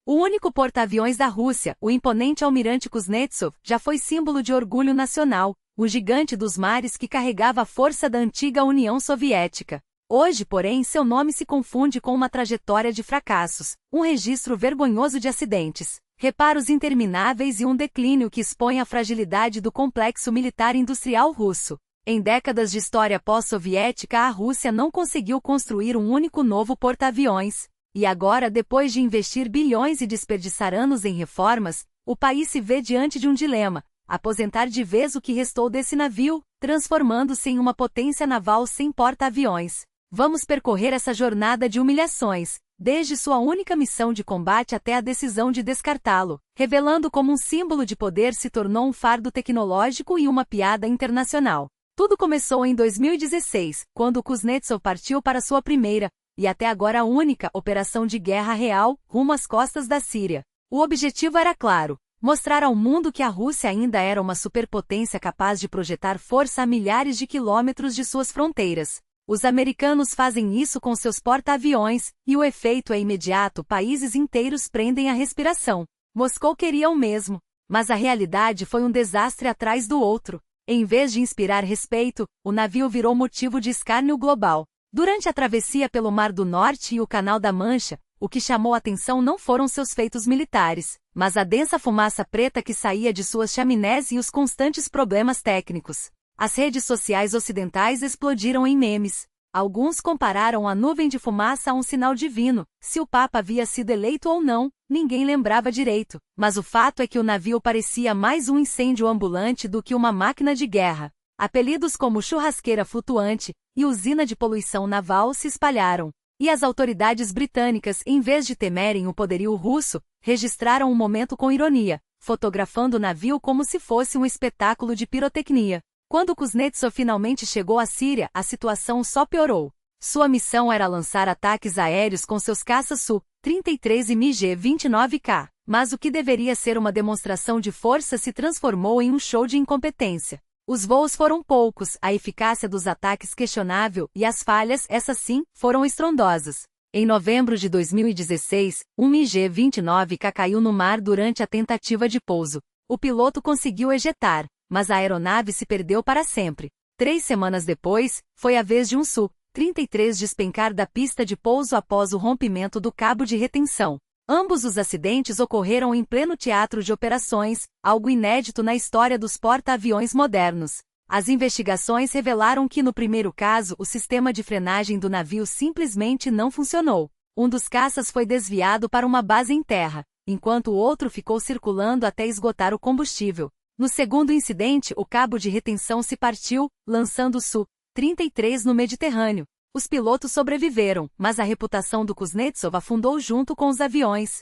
O único porta-aviões da Rússia, o imponente almirante Kuznetsov, já foi símbolo de orgulho nacional, o gigante dos mares que carregava a força da antiga União Soviética. Hoje, porém, seu nome se confunde com uma trajetória de fracassos, um registro vergonhoso de acidentes, reparos intermináveis e um declínio que expõe a fragilidade do complexo militar industrial russo. Em décadas de história pós-soviética, a Rússia não conseguiu construir um único novo porta-aviões. E agora, depois de investir bilhões e desperdiçar anos em reformas, o país se vê diante de um dilema: aposentar de vez o que restou desse navio, transformando-se em uma potência naval sem porta-aviões. Vamos percorrer essa jornada de humilhações, desde sua única missão de combate até a decisão de descartá-lo, revelando como um símbolo de poder se tornou um fardo tecnológico e uma piada internacional. Tudo começou em 2016, quando Kuznetsov partiu para sua primeira, e até agora única, operação de guerra real, rumo às costas da Síria. O objetivo era claro: mostrar ao mundo que a Rússia ainda era uma superpotência capaz de projetar força a milhares de quilômetros de suas fronteiras. Os americanos fazem isso com seus porta-aviões, e o efeito é imediato: países inteiros prendem a respiração. Moscou queria o mesmo, mas a realidade foi um desastre atrás do outro. Em vez de inspirar respeito, o navio virou motivo de escárnio global. Durante a travessia pelo Mar do Norte e o Canal da Mancha, o que chamou a atenção não foram seus feitos militares, mas a densa fumaça preta que saía de suas chaminés e os constantes problemas técnicos. As redes sociais ocidentais explodiram em memes. Alguns compararam a nuvem de fumaça a um sinal divino. Se o Papa havia sido eleito ou não, ninguém lembrava direito, mas o fato é que o navio parecia mais um incêndio ambulante do que uma máquina de guerra. Apelidos como churrasqueira flutuante e usina de poluição naval se espalharam. E as autoridades britânicas, em vez de temerem o poderio russo, registraram o momento com ironia, fotografando o navio como se fosse um espetáculo de pirotecnia. Quando Kuznetsov finalmente chegou à Síria, a situação só piorou. Sua missão era lançar ataques aéreos com seus caças Su-33 e MiG-29K, mas o que deveria ser uma demonstração de força se transformou em um show de incompetência. Os voos foram poucos, a eficácia dos ataques questionável e as falhas, essas sim, foram estrondosas. Em novembro de 2016, um MiG-29K caiu no mar durante a tentativa de pouso. O piloto conseguiu ejetar, mas a aeronave se perdeu para sempre. 3 semanas depois, foi a vez de um Su-33 despencar da pista de pouso após o rompimento do cabo de retenção. Ambos os acidentes ocorreram em pleno teatro de operações, algo inédito na história dos porta-aviões modernos. As investigações revelaram que no primeiro caso o sistema de frenagem do navio simplesmente não funcionou. Um dos caças foi desviado para uma base em terra, enquanto o outro ficou circulando até esgotar o combustível. No segundo incidente, o cabo de retenção se partiu, lançando o Su-33 no Mediterrâneo. Os pilotos sobreviveram, mas a reputação do Kuznetsov afundou junto com os aviões.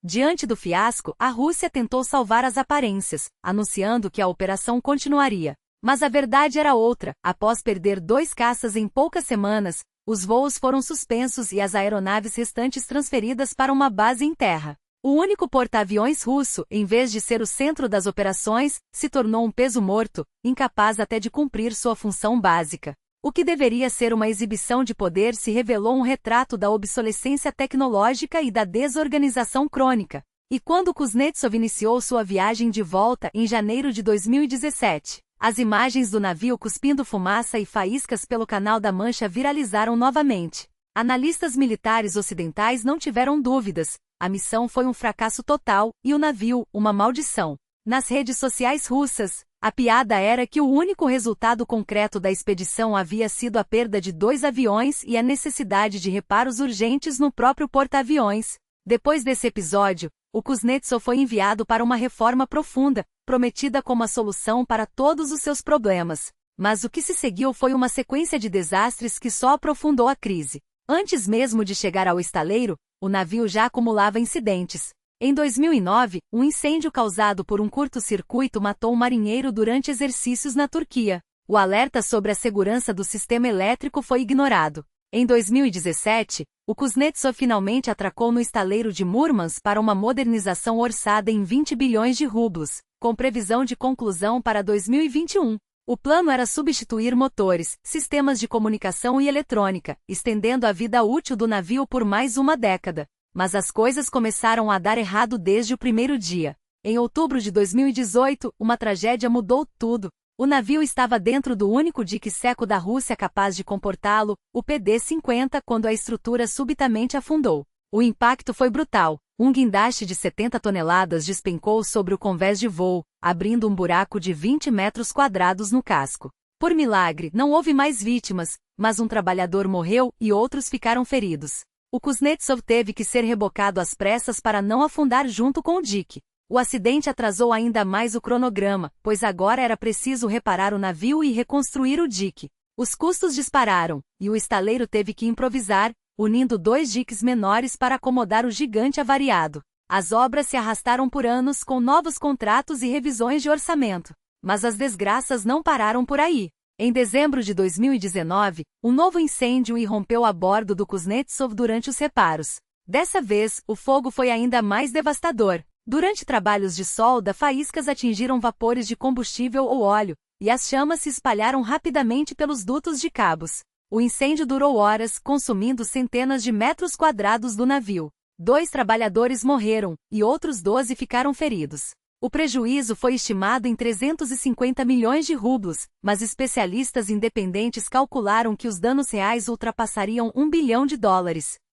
Diante do fiasco, a Rússia tentou salvar as aparências, anunciando que a operação continuaria. Mas a verdade era outra: após perder 2 caças em poucas semanas, os voos foram suspensos e as aeronaves restantes transferidas para uma base em terra. O único porta-aviões russo, em vez de ser o centro das operações, se tornou um peso morto, incapaz até de cumprir sua função básica. O que deveria ser uma exibição de poder se revelou um retrato da obsolescência tecnológica e da desorganização crônica. E quando Kuznetsov iniciou sua viagem de volta em janeiro de 2017, as imagens do navio cuspindo fumaça e faíscas pelo Canal da Mancha viralizaram novamente. Analistas militares ocidentais não tiveram dúvidas: a missão foi um fracasso total, e o navio, uma maldição. Nas redes sociais russas, a piada era que o único resultado concreto da expedição havia sido a perda de 2 aviões e a necessidade de reparos urgentes no próprio porta-aviões. Depois desse episódio, o Kuznetsov foi enviado para uma reforma profunda, prometida como a solução para todos os seus problemas. Mas o que se seguiu foi uma sequência de desastres que só aprofundou a crise. Antes mesmo de chegar ao estaleiro, o navio já acumulava incidentes. Em 2009, um incêndio causado por um curto-circuito matou um marinheiro durante exercícios na Turquia. O alerta sobre a segurança do sistema elétrico foi ignorado. Em 2017, o Kuznetsov finalmente atracou no estaleiro de Murmansk para uma modernização orçada em 20 bilhões de rublos, com previsão de conclusão para 2021. O plano era substituir motores, sistemas de comunicação e eletrônica, estendendo a vida útil do navio por mais uma década. mas as coisas começaram a dar errado desde o primeiro dia. Em outubro de 2018, uma tragédia mudou tudo. O navio estava dentro do único dique seco da Rússia capaz de comportá-lo, o PD-50, quando a estrutura subitamente afundou. O impacto foi brutal. Um guindaste de 70 toneladas despencou sobre o convés de voo, abrindo um buraco de 20 metros quadrados no casco. Por milagre, não houve mais vítimas, mas um trabalhador morreu e outros ficaram feridos. O Kuznetsov teve que ser rebocado às pressas para não afundar junto com o dique. O acidente atrasou ainda mais o cronograma, pois agora era preciso reparar o navio e reconstruir o dique. Os custos dispararam, e o estaleiro teve que improvisar, unindo 2 diques menores para acomodar o gigante avariado. As obras se arrastaram por anos com novos contratos e revisões de orçamento. Mas as desgraças não pararam por aí. Em dezembro de 2019, um novo incêndio irrompeu a bordo do Kuznetsov durante os reparos. Dessa vez, o fogo foi ainda mais devastador. Durante trabalhos de solda, faíscas atingiram vapores de combustível ou óleo, e as chamas se espalharam rapidamente pelos dutos de cabos. O incêndio durou horas, consumindo centenas de metros quadrados do navio. 2 trabalhadores morreram, e outros 12 ficaram feridos. O prejuízo foi estimado em 350 milhões de rublos, mas especialistas independentes calcularam que os danos reais ultrapassariam $1 bilhão.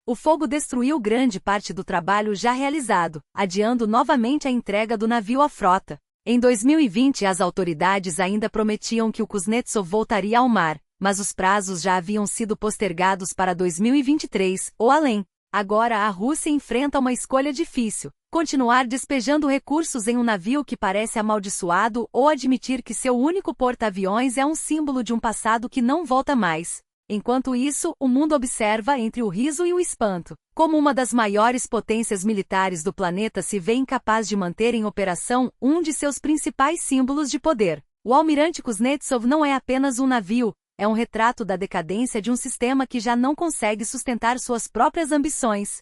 O fogo destruiu grande parte do trabalho já realizado, adiando novamente a entrega do navio à frota. Em 2020, as autoridades ainda prometiam que o Kuznetsov voltaria ao mar, mas os prazos já haviam sido postergados para 2023, ou além. Agora a Rússia enfrenta uma escolha difícil: continuar despejando recursos em um navio que parece amaldiçoado ou admitir que seu único porta-aviões é um símbolo de um passado que não volta mais. Enquanto isso, o mundo observa entre o riso e o espanto, como uma das maiores potências militares do planeta se vê incapaz de manter em operação um de seus principais símbolos de poder. O almirante Kuznetsov não é apenas um navio, é um retrato da decadência de um sistema que já não consegue sustentar suas próprias ambições.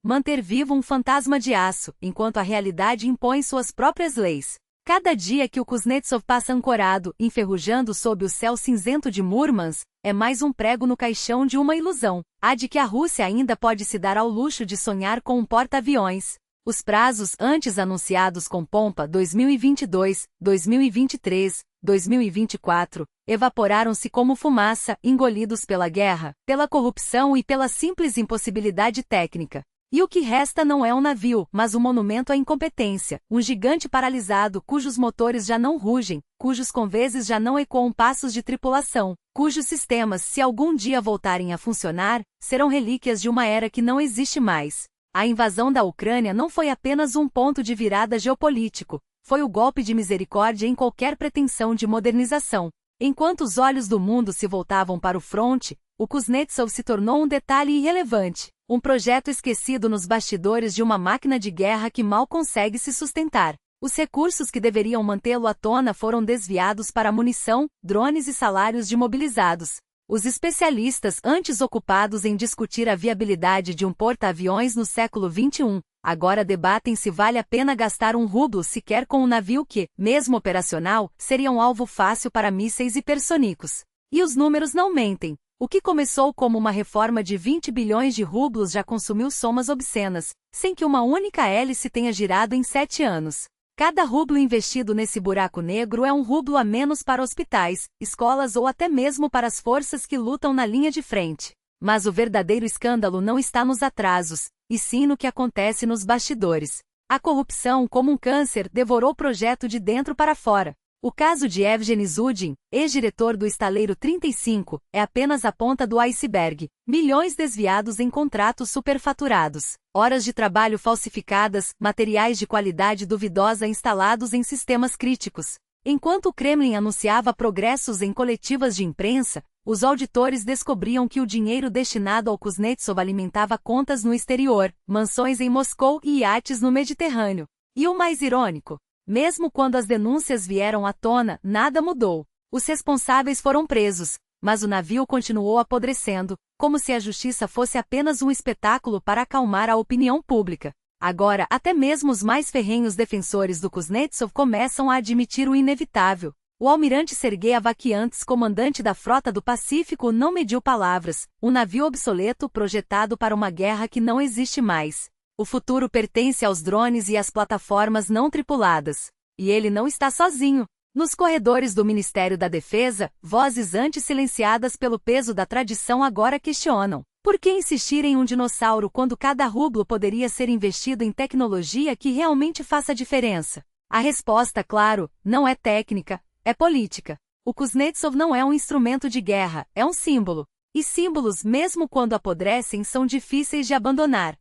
Manter vivo um fantasma de aço, enquanto a realidade impõe suas próprias leis. Cada dia que o Kuznetsov passa ancorado, enferrujando sob o céu cinzento de Murmansk, é mais um prego no caixão de uma ilusão, a de que a Rússia ainda pode se dar ao luxo de sonhar com um porta-aviões. Os prazos antes anunciados com pompa 2022, 2023, 2024, evaporaram-se como fumaça, engolidos pela guerra, pela corrupção e pela simples impossibilidade técnica. E o que resta não é um navio, mas um monumento à incompetência, um gigante paralisado cujos motores já não rugem, cujos conveses já não ecoam passos de tripulação, cujos sistemas, se algum dia voltarem a funcionar, serão relíquias de uma era que não existe mais. A invasão da Ucrânia não foi apenas um ponto de virada geopolítico, foi o golpe de misericórdia em qualquer pretensão de modernização. Enquanto os olhos do mundo se voltavam para o fronte, o Kuznetsov se tornou um detalhe irrelevante, um projeto esquecido nos bastidores de uma máquina de guerra que mal consegue se sustentar. Os recursos que deveriam mantê-lo à tona foram desviados para munição, drones e salários de mobilizados. Os especialistas, antes ocupados em discutir a viabilidade de um porta-aviões no século XXI, agora debatem se vale a pena gastar um rublo sequer com um navio que, mesmo operacional, seria um alvo fácil para mísseis hipersônicos. E os números não mentem. O que começou como uma reforma de 20 bilhões de rublos já consumiu somas obscenas, sem que uma única hélice tenha girado em 7 anos. Cada rublo investido nesse buraco negro é um rublo a menos para hospitais, escolas ou até mesmo para as forças que lutam na linha de frente. Mas o verdadeiro escândalo não está nos atrasos, e sim no que acontece nos bastidores. A corrupção, como um câncer, devorou o projeto de dentro para fora. O caso de Evgeny Zudin, ex-diretor do estaleiro 35, é apenas a ponta do iceberg. Milhões desviados em contratos superfaturados, horas de trabalho falsificadas, materiais de qualidade duvidosa instalados em sistemas críticos. Enquanto o Kremlin anunciava progressos em coletivas de imprensa, os auditores descobriam que o dinheiro destinado ao Kuznetsov alimentava contas no exterior, mansões em Moscou e iates no Mediterrâneo. E o mais irônico? Mesmo quando as denúncias vieram à tona, nada mudou. Os responsáveis foram presos, mas o navio continuou apodrecendo, como se a justiça fosse apenas um espetáculo para acalmar a opinião pública. Agora, até mesmo os mais ferrenhos defensores do Kuznetsov começam a admitir o inevitável. O almirante Sergei Avakiantis, comandante da Frota do Pacífico, não mediu palavras, um navio obsoleto projetado para uma guerra que não existe mais. O futuro pertence aos drones e às plataformas não tripuladas. E ele não está sozinho. Nos corredores do Ministério da Defesa, vozes antes silenciadas pelo peso da tradição agora questionam: por que insistir em um dinossauro quando cada rublo poderia ser investido em tecnologia que realmente faça diferença? A resposta, claro, não é técnica, é política. O Kuznetsov não é um instrumento de guerra, é um símbolo. E símbolos, mesmo quando apodrecem, são difíceis de abandonar.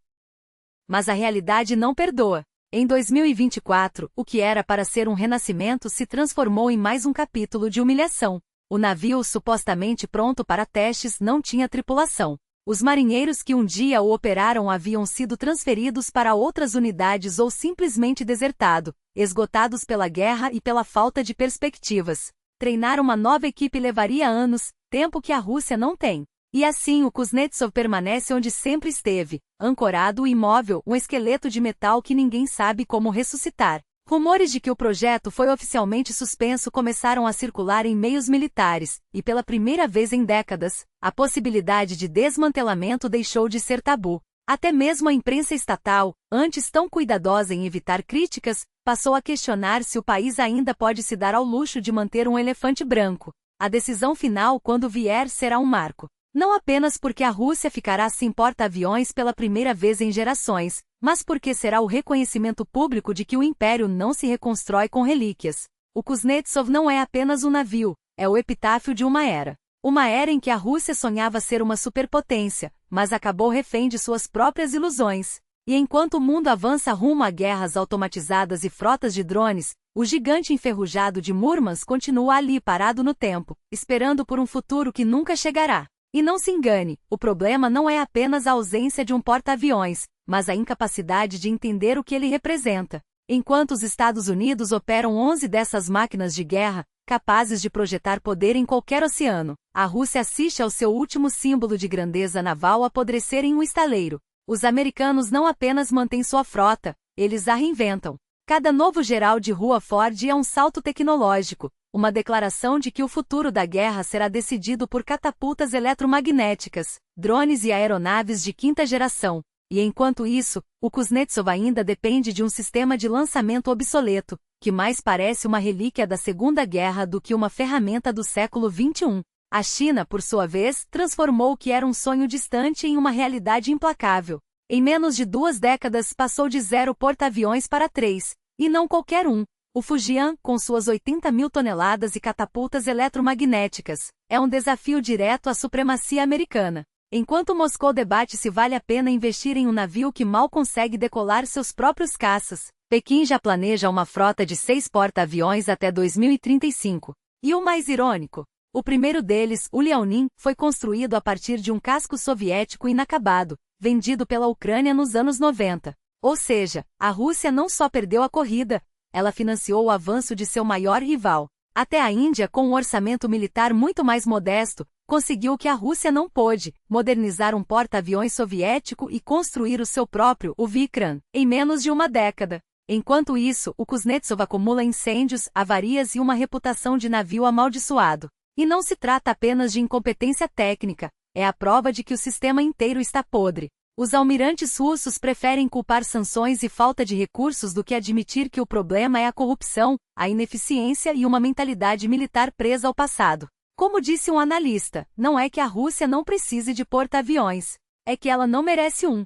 Mas a realidade não perdoa. Em 2024, o que era para ser um renascimento se transformou em mais um capítulo de humilhação. O navio, supostamente pronto para testes, não tinha tripulação. Os marinheiros que um dia o operaram haviam sido transferidos para outras unidades ou simplesmente desertado, esgotados pela guerra e pela falta de perspectivas. Treinar uma nova equipe levaria anos, tempo que a Rússia não tem. E assim o Kuznetsov permanece onde sempre esteve, ancorado e imóvel, um esqueleto de metal que ninguém sabe como ressuscitar. Rumores de que o projeto foi oficialmente suspenso começaram a circular em meios militares, e pela primeira vez em décadas, a possibilidade de desmantelamento deixou de ser tabu. Até mesmo a imprensa estatal, antes tão cuidadosa em evitar críticas, passou a questionar se o país ainda pode se dar ao luxo de manter um elefante branco. A decisão final, quando vier, será um marco. Não apenas porque a Rússia ficará sem porta-aviões pela primeira vez em gerações, mas porque será o reconhecimento público de que o império não se reconstrói com relíquias. O Kuznetsov não é apenas um navio, é o epitáfio de uma era. Uma era em que a Rússia sonhava ser uma superpotência, mas acabou refém de suas próprias ilusões. E enquanto o mundo avança rumo a guerras automatizadas e frotas de drones, o gigante enferrujado de Murmansk continua ali parado no tempo, esperando por um futuro que nunca chegará. E não se engane, o problema não é apenas a ausência de um porta-aviões, mas a incapacidade de entender o que ele representa. Enquanto os Estados Unidos operam 11 dessas máquinas de guerra, capazes de projetar poder em qualquer oceano, a Rússia assiste ao seu último símbolo de grandeza naval apodrecer em um estaleiro. Os americanos não apenas mantêm sua frota, eles a reinventam. Cada novo geral de Rua Ford é um salto tecnológico, uma declaração de que o futuro da guerra será decidido por catapultas eletromagnéticas, drones e aeronaves de quinta geração. E enquanto isso, o Kuznetsov ainda depende de um sistema de lançamento obsoleto, que mais parece uma relíquia da Segunda Guerra do que uma ferramenta do século XXI. A China, por sua vez, transformou o que era um sonho distante em uma realidade implacável. Em menos de 2 décadas passou de 0 porta-aviões para 3, e não qualquer um. O Fujian, com suas 80 mil toneladas e catapultas eletromagnéticas, é um desafio direto à supremacia americana. Enquanto Moscou debate se vale a pena investir em um navio que mal consegue decolar seus próprios caças, Pequim já planeja uma frota de 6 porta-aviões até 2035. E o mais irônico? O primeiro deles, o Liaoning, foi construído a partir de um casco soviético inacabado, vendido pela Ucrânia nos anos 90. Ou seja, a Rússia não só perdeu a corrida, ela financiou o avanço de seu maior rival. Até a Índia, com um orçamento militar muito mais modesto, conseguiu o que a Rússia não pôde, modernizar um porta-aviões soviético e construir o seu próprio, o Vikram, em menos de uma década. Enquanto isso, o Kuznetsov acumula incêndios, avarias e uma reputação de navio amaldiçoado. E não se trata apenas de incompetência técnica, é a prova de que o sistema inteiro está podre. Os almirantes russos preferem culpar sanções e falta de recursos do que admitir que o problema é a corrupção, a ineficiência e uma mentalidade militar presa ao passado. Como disse um analista, não é que a Rússia não precise de porta-aviões, é que ela não merece um.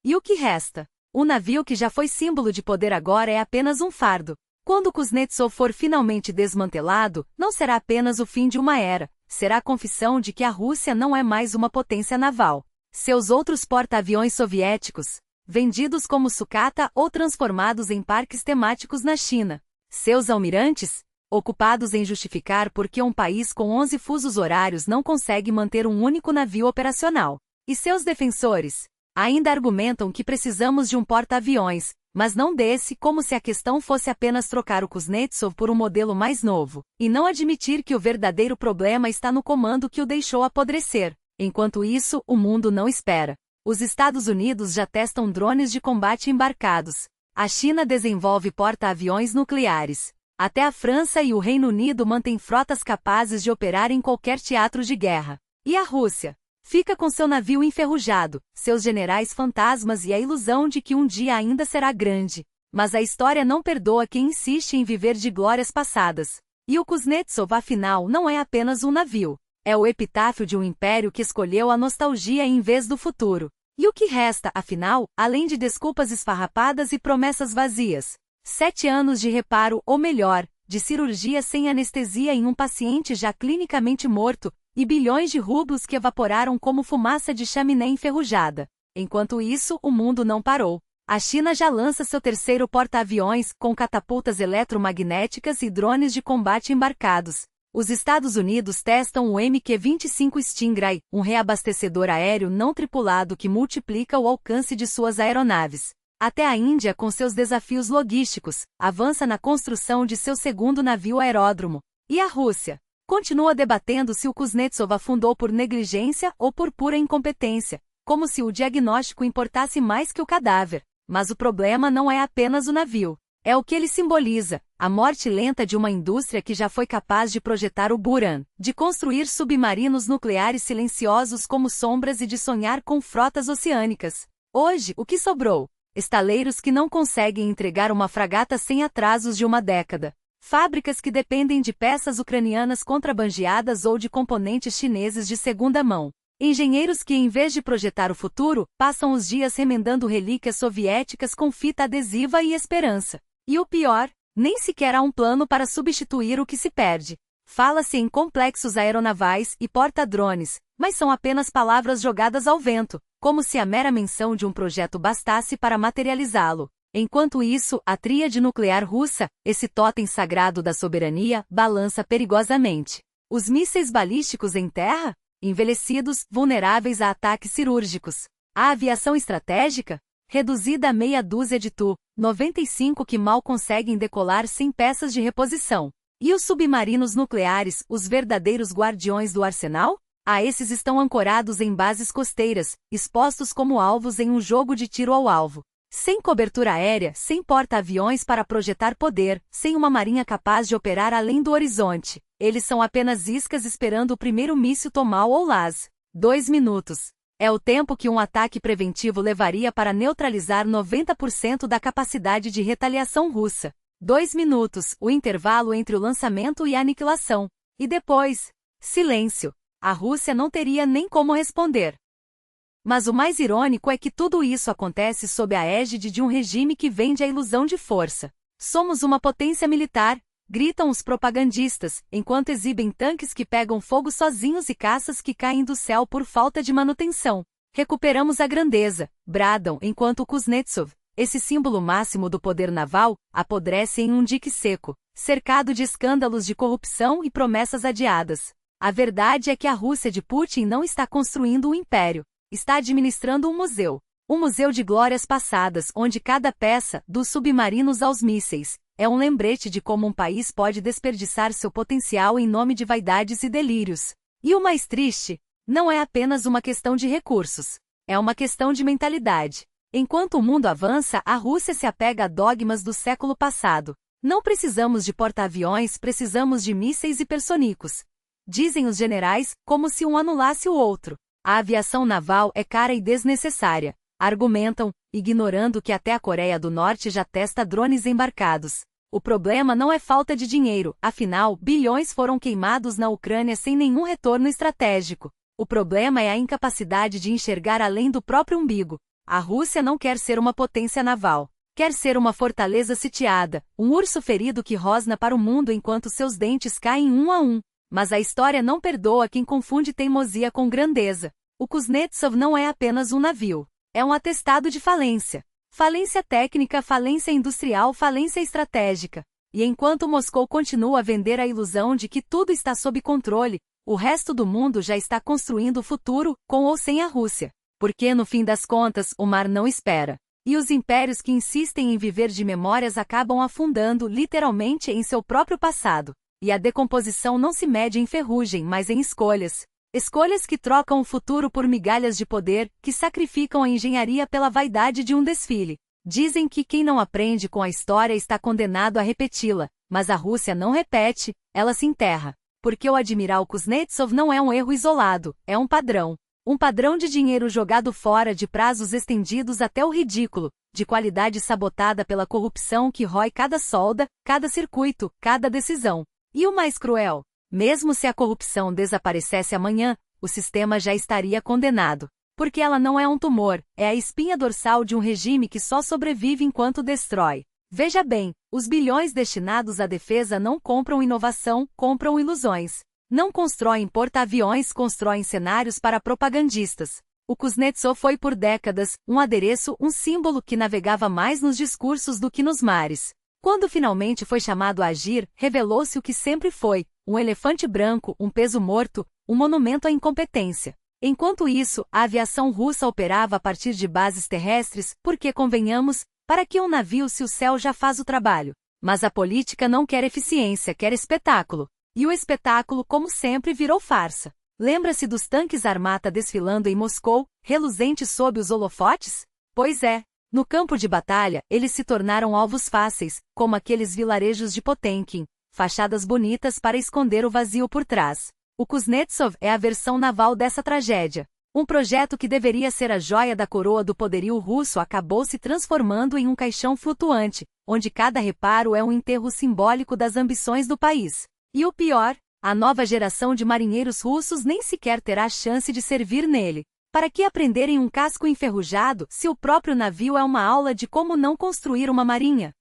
E o que resta? O navio que já foi símbolo de poder agora é apenas um fardo. Quando Kuznetsov for finalmente desmantelado, não será apenas o fim de uma era, será a confissão de que a Rússia não é mais uma potência naval. Seus outros porta-aviões soviéticos, vendidos como sucata ou transformados em parques temáticos na China. Seus almirantes, ocupados em justificar por que um país com 11 fusos horários não consegue manter um único navio operacional. E seus defensores, ainda argumentam que precisamos de um porta-aviões, mas não desse, como se a questão fosse apenas trocar o Kuznetsov por um modelo mais novo, e não admitir que o verdadeiro problema está no comando que o deixou apodrecer. Enquanto isso, o mundo não espera. Os Estados Unidos já testam drones de combate embarcados. A China desenvolve porta-aviões nucleares. Até a França e o Reino Unido mantêm frotas capazes de operar em qualquer teatro de guerra. E a Rússia? Fica com seu navio enferrujado, seus generais fantasmas e a ilusão de que um dia ainda será grande. Mas a história não perdoa quem insiste em viver de glórias passadas. E o Kuznetsov, afinal, não é apenas um navio. É o epitáfio de um império que escolheu a nostalgia em vez do futuro. E o que resta, afinal, além de desculpas esfarrapadas e promessas vazias? 7 anos de reparo, ou melhor, de cirurgia sem anestesia em um paciente já clinicamente morto, e bilhões de rublos que evaporaram como fumaça de chaminé enferrujada. Enquanto isso, o mundo não parou. A China já lança seu terceiro porta-aviões, com catapultas eletromagnéticas e drones de combate embarcados. Os Estados Unidos testam o MQ-25 Stingray, um reabastecedor aéreo não tripulado que multiplica o alcance de suas aeronaves. Até a Índia, com seus desafios logísticos, avança na construção de seu segundo navio aeródromo. E a Rússia? Continua debatendo se o Kuznetsov afundou por negligência ou por pura incompetência, como se o diagnóstico importasse mais que o cadáver. Mas o problema não é apenas o navio. É o que ele simboliza, a morte lenta de uma indústria que já foi capaz de projetar o Buran, de construir submarinos nucleares silenciosos como sombras e de sonhar com frotas oceânicas. Hoje, o que sobrou? Estaleiros que não conseguem entregar uma fragata sem atrasos de uma década. Fábricas que dependem de peças ucranianas contrabandeadas ou de componentes chineses de segunda mão. Engenheiros que, em vez de projetar o futuro, passam os dias remendando relíquias soviéticas com fita adesiva e esperança. E o pior, nem sequer há um plano para substituir o que se perde. Fala-se em complexos aeronavais e porta-drones, mas são apenas palavras jogadas ao vento, como se a mera menção de um projeto bastasse para materializá-lo. Enquanto isso, a tríade nuclear russa, esse totem sagrado da soberania, balança perigosamente. Os mísseis balísticos em terra? Envelhecidos, vulneráveis a ataques cirúrgicos. A aviação estratégica? Reduzida a meia dúzia de Tu-95 que mal conseguem decolar sem peças de reposição. E os submarinos nucleares, os verdadeiros guardiões do arsenal? Esses estão ancorados em bases costeiras, expostos como alvos em um jogo de tiro ao alvo. Sem cobertura aérea, sem porta-aviões para projetar poder, sem uma marinha capaz de operar além do horizonte. Eles são apenas iscas esperando o primeiro míssil Tomahawk ou LAS. 2 minutos. É o tempo que um ataque preventivo levaria para neutralizar 90% da capacidade de retaliação russa. 2 minutos, o intervalo entre o lançamento e a aniquilação. E depois? Silêncio. A Rússia não teria nem como responder. Mas o mais irônico é que tudo isso acontece sob a égide de um regime que vende a ilusão de força. Somos uma potência militar, gritam os propagandistas, enquanto exibem tanques que pegam fogo sozinhos e caças que caem do céu por falta de manutenção. Recuperamos a grandeza, bradam, enquanto o Kuznetsov, esse símbolo máximo do poder naval, apodrece em um dique seco, cercado de escândalos de corrupção e promessas adiadas. A verdade é que a Rússia de Putin não está construindo um império. Está administrando um museu de glórias passadas, onde cada peça, dos submarinos aos mísseis, é um lembrete de como um país pode desperdiçar seu potencial em nome de vaidades e delírios. E o mais triste, não é apenas uma questão de recursos, é uma questão de mentalidade. Enquanto o mundo avança, a Rússia se apega a dogmas do século passado. Não precisamos de porta-aviões, precisamos de mísseis hipersônicos. Dizem os generais, como se um anulasse o outro. A aviação naval é cara e desnecessária, argumentam, ignorando que até a Coreia do Norte já testa drones embarcados. O problema não é falta de dinheiro, afinal, bilhões foram queimados na Ucrânia sem nenhum retorno estratégico. O problema é a incapacidade de enxergar além do próprio umbigo. A Rússia não quer ser uma potência naval. Quer ser uma fortaleza sitiada, um urso ferido que rosna para o mundo enquanto seus dentes caem um a um. Mas a história não perdoa quem confunde teimosia com grandeza. O Kuznetsov não é apenas um navio. É um atestado de falência. Falência técnica, falência industrial, falência estratégica. E enquanto Moscou continua a vender a ilusão de que tudo está sob controle, o resto do mundo já está construindo o futuro, com ou sem a Rússia. Porque, no fim das contas, o mar não espera. E os impérios que insistem em viver de memórias acabam afundando, literalmente, em seu próprio passado. E a decomposição não se mede em ferrugem, mas em escolhas. Escolhas que trocam o futuro por migalhas de poder, que sacrificam a engenharia pela vaidade de um desfile. Dizem que quem não aprende com a história está condenado a repeti-la. Mas a Rússia não repete, ela se enterra. Porque o admiral Kuznetsov não é um erro isolado, é um padrão. Um padrão de dinheiro jogado fora de prazos estendidos até o ridículo, de qualidade sabotada pela corrupção que rói cada solda, cada circuito, cada decisão. E o mais cruel? Mesmo se a corrupção desaparecesse amanhã, o sistema já estaria condenado. Porque ela não é um tumor, é a espinha dorsal de um regime que só sobrevive enquanto destrói. Veja bem, os bilhões destinados à defesa não compram inovação, compram ilusões. Não constroem porta-aviões, constroem cenários para propagandistas. O Kuznetsov foi por décadas um adereço, um símbolo que navegava mais nos discursos do que nos mares. Quando finalmente foi chamado a agir, revelou-se o que sempre foi, um elefante branco, um peso morto, um monumento à incompetência. Enquanto isso, a aviação russa operava a partir de bases terrestres, porque, convenhamos, para que um navio se o céu já faz o trabalho? Mas a política não quer eficiência, quer espetáculo. E o espetáculo, como sempre, virou farsa. Lembra-se dos tanques Armata desfilando em Moscou, reluzentes sob os holofotes? Pois é. No campo de batalha, eles se tornaram alvos fáceis, como aqueles vilarejos de Potemkin, fachadas bonitas para esconder o vazio por trás. O Kuznetsov é a versão naval dessa tragédia. Um projeto que deveria ser a joia da coroa do poderio russo acabou se transformando em um caixão flutuante, onde cada reparo é um enterro simbólico das ambições do país. E o pior, a nova geração de marinheiros russos nem sequer terá chance de servir nele. Para que aprenderem um casco enferrujado se o próprio navio é uma aula de como não construir uma marinha?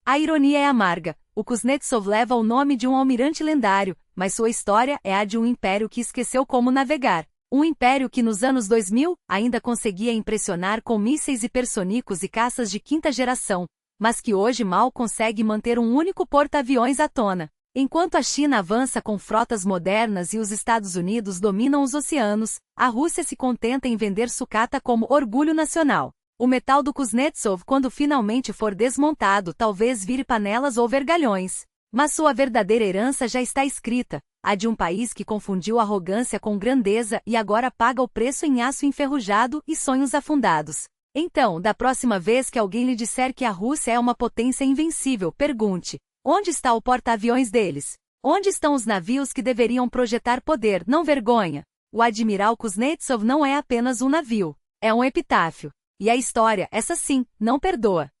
A ironia é amarga. O Kuznetsov leva o nome de um almirante lendário, mas sua história é a de um império que esqueceu como navegar. Um império que nos anos 2000 ainda conseguia impressionar com mísseis hipersônicos e caças de quinta geração, mas que hoje mal consegue manter um único porta-aviões à tona. Enquanto a China avança com frotas modernas e os Estados Unidos dominam os oceanos, a Rússia se contenta em vender sucata como orgulho nacional. O metal do Kuznetsov, quando finalmente for desmontado, talvez vire panelas ou vergalhões. Mas sua verdadeira herança já está escrita, a de um país que confundiu arrogância com grandeza e agora paga o preço em aço enferrujado e sonhos afundados. Então, da próxima vez que alguém lhe disser que a Rússia é uma potência invencível, pergunte: onde está o porta-aviões deles? Onde estão os navios que deveriam projetar poder, não vergonha? O admiral Kuznetsov não é apenas um navio, é um epitáfio. E a história, essa sim, não perdoa.